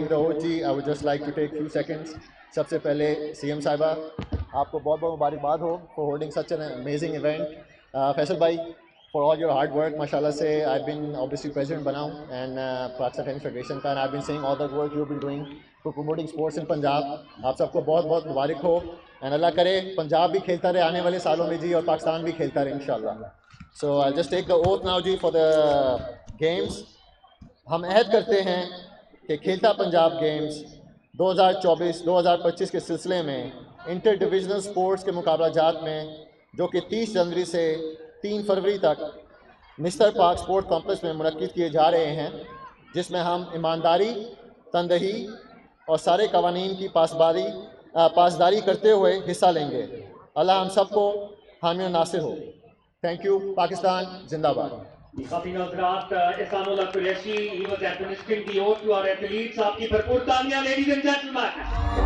the OG, I would just like to take few seconds. سب سے پہلے CM صاحبہ آپ کو بہت بہت مبارکباد ہو for holding such an amazing event. Faisal بھائی for all your hard work, ماشاءاللہ سے I've been obviously president بنا ہوں and Pakistan Tennis Federation کا, and I've been seeing all the work you've been doing for promoting sports in Punjab. آپ سب کو بہت بہت مبارک ہو and اللہ کرے پنجاب بھی کھیلتا رہے آنے والے سالوں میں جی, اور پاکستان بھی کھیلتا رہے انشاءاللہ. So I'll just take the oath now G for the games. ہم عہد کرتے ہیں کہ کھیلتا پنجاب گیمز 2024-2025 کے سلسلے میں انٹر ڈویژنل سپورٹس کے مقابلہ جات میں, جو کہ 30 جنوری سے 3 فروری تک مسٹر پارک سپورٹ کمپلیکس میں منعقد کیے جا رہے ہیں, جس میں ہم ایمانداری, تندہی اور سارے قوانین کی پاسداری کرتے ہوئے حصہ لیں گے. اللہ ہم سب کو حامی و ناصر ہو. Thank you. پاکستان زندہ باد. احسان اللہ Qureshi, he was administering the oath to our athletes. آپ کی بھرپور تالیاں ladies and gentlemen.